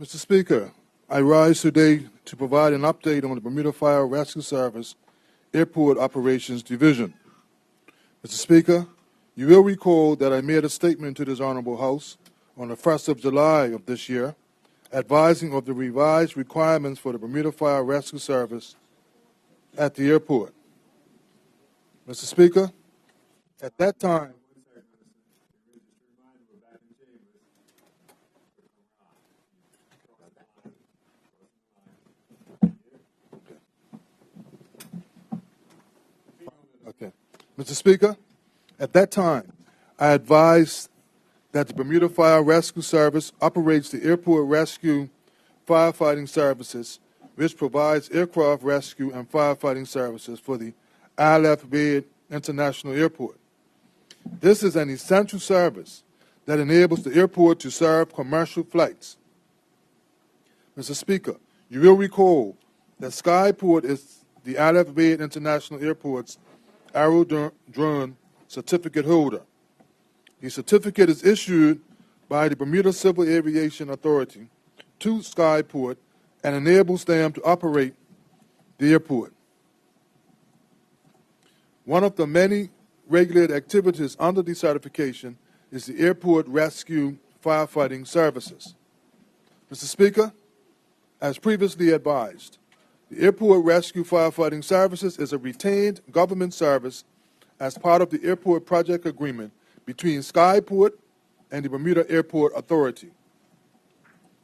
Mr. Speaker, I rise today to provide an update on the Bermuda Fire Rescue Service Airport Operations Division. Mr. Speaker, you will recall that I made a statement to this Honorable House on the 1st of July of this year, advising of the revised requirements for the Bermuda Fire Rescue Service at the airport. Mr. Speaker, at that time, Mr. Speaker, at that time, I advised that the Bermuda Fire Rescue Service operates the airport rescue firefighting services, which provides aircraft rescue and firefighting services for the Bermuda International Airport. This is an essential service that enables the airport to serve commercial flights. Mr. Speaker, you will recall that Skyport is the Bermuda International Airport's aerodrome certificate holder. The certificate is issued by the Bermuda Civil Aviation Authority to Skyport and enables them to operate the airport. One of the many regulated activities under the certification is the airport rescue firefighting services. Mr. Speaker, as previously advised, the Airport Rescue Firefighting Services is a retained government service as part of the airport project agreement between Skyport and the Bermuda Airport Authority.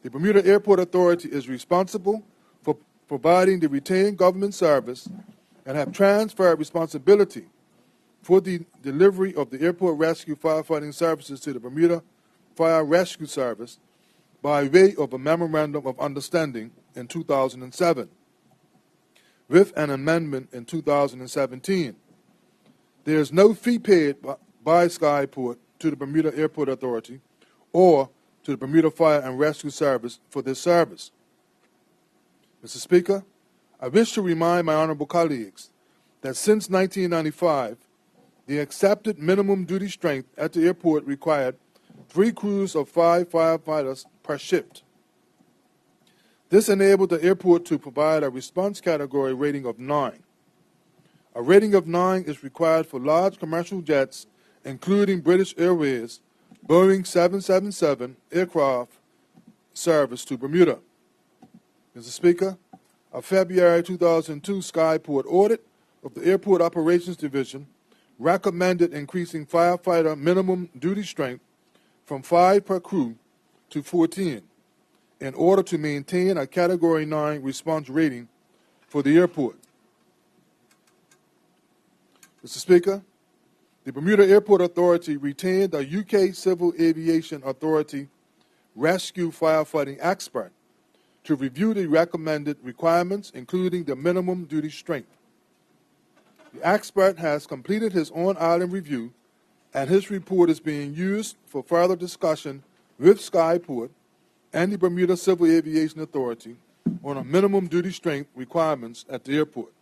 The Bermuda Airport Authority is responsible for providing the retained government service and have transferred responsibility for the delivery of the Airport Rescue Firefighting Services to the Bermuda Fire Rescue Service by way of a Memorandum of Understanding in 2007. With an amendment in 2017. There is no fee paid by Skyport to the Bermuda Airport Authority or to the Bermuda Fire and Rescue Service for this service. Mr. Speaker, I wish to remind my honorable colleagues that since 1995, the accepted minimum duty strength at the airport required 3 crews of 5 firefighters per shift. This enabled the airport to provide a response category rating of 9. A rating of 9 is required for large commercial jets, including British Airways, Boeing 777 aircraft service to Bermuda. Mr. Speaker, a February 2002 Skyport audit of the Airport Operations Division recommended increasing firefighter minimum duty strength from 5 per crew to 14. In order to maintain a Category 9 response rating for the airport. Mr. Speaker, the Bermuda Airport Authority retained a UK Civil Aviation Authority rescue firefighting expert to review the recommended requirements, including the minimum duty strength. The expert has completed his on-island review, and his report is being used for further discussion with Skyport and the Bermuda Civil Aviation Authority on a minimum duty strength requirements at the airport.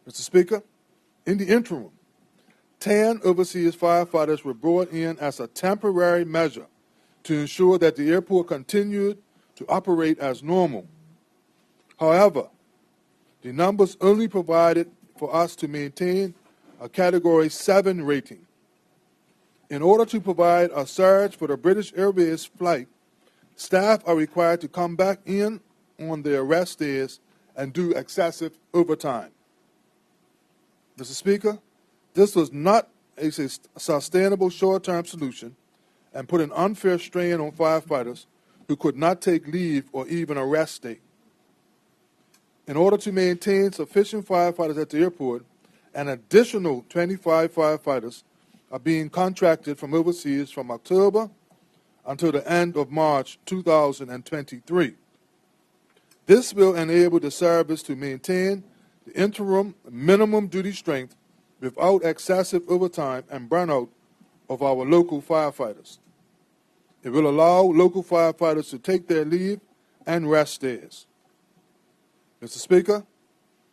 Mr. Speaker, in the interim, 10 overseas firefighters were brought in as a temporary measure to ensure that the airport continued to operate as normal. However, the numbers only provided for us to maintain a Category 7 rating. In order to provide a surge for the British Airways flight, staff are required to come back in on their rest days and do excessive overtime. Mr. Speaker, this was not a sustainable short-term solution and put an unfair strain on firefighters who could not take leave or even a rest day. In order to maintain sufficient firefighters at the airport, an additional 25 firefighters are being contracted from overseas from October until the end of March 2023. This will enable the service to maintain the interim minimum duty strength without excessive overtime and burnout of our local firefighters. It will allow local firefighters to take their leave and rest days. Mr. Speaker,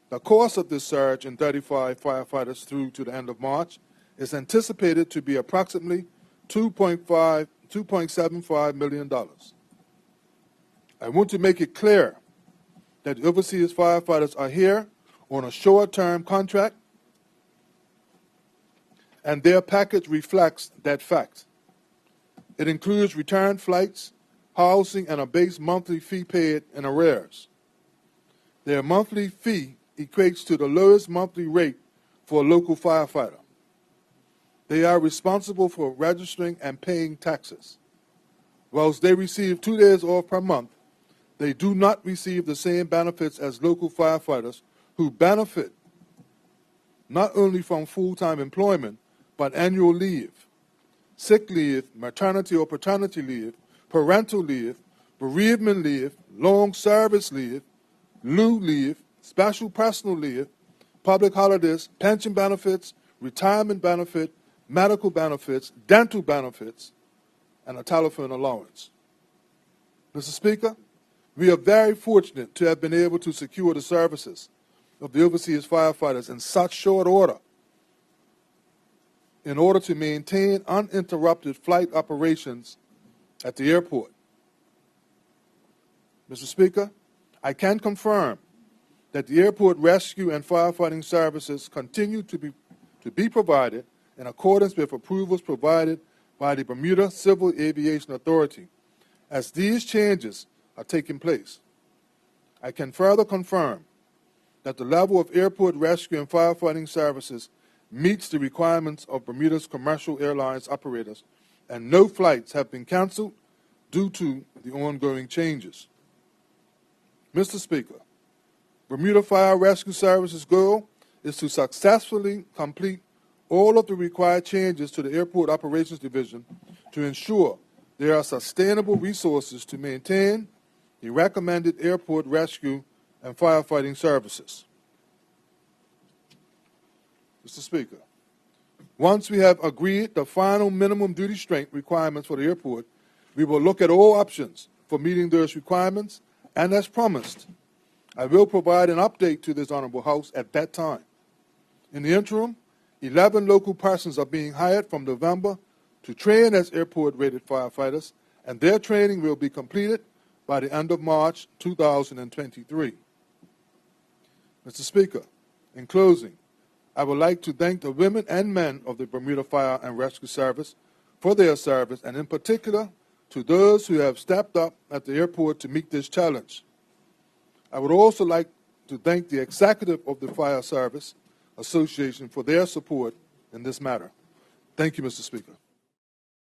the cost of this surge in 35 firefighters through to the end of March is anticipated to be approximately $2.75 million. I want to make it clear that the overseas firefighters are here on a short-term contract, and their package reflects that fact. It includes return flights, housing, and a base monthly fee paid in arrears. Their monthly fee equates to the lowest monthly rate for a local firefighter. They are responsible for registering and paying taxes. Whilst they receive 2 days off per month, they do not receive the same benefits as local firefighters who benefit not only from full-time employment, but annual leave, sick leave, maternity or paternity leave, parental leave, bereavement leave, long service leave, lieu leave, special personal leave, public holidays, pension benefits, retirement benefit, medical benefits, dental benefits, and a telephone allowance. Mr. Speaker, we are very fortunate to have been able to secure the services of the overseas firefighters in such short order in order to maintain uninterrupted flight operations at the airport. Mr. Speaker, I can confirm that the airport rescue and firefighting services continue to be provided in accordance with approvals provided by the Bermuda Civil Aviation Authority. As these changes are taking place, I can further confirm that the level of airport rescue and firefighting services meets the requirements of Bermuda's commercial airlines operators, and no flights have been canceled due to the ongoing changes. Mr. Speaker, Bermuda Fire Rescue Services' goal is to successfully complete all of the required changes to the Airport Operations Division to ensure there are sustainable resources to maintain the recommended airport rescue and firefighting services. Mr. Speaker, once we have agreed the final minimum duty strength requirements for the airport, we will look at all options for meeting those requirements, and as promised, I will provide an update to this Honorable House at that time. In the interim, 11 local persons are being hired from November to train as airport-rated firefighters, and their training will be completed by the end of March 2023. Mr. Speaker, in closing, I would like to thank the women and men of the Bermuda Fire and Rescue Service for their service, and in particular to those who have stepped up at the airport to meet this challenge. I would also like to thank the executive of the Fire Service Association for their support in this matter. Thank you, Mr. Speaker.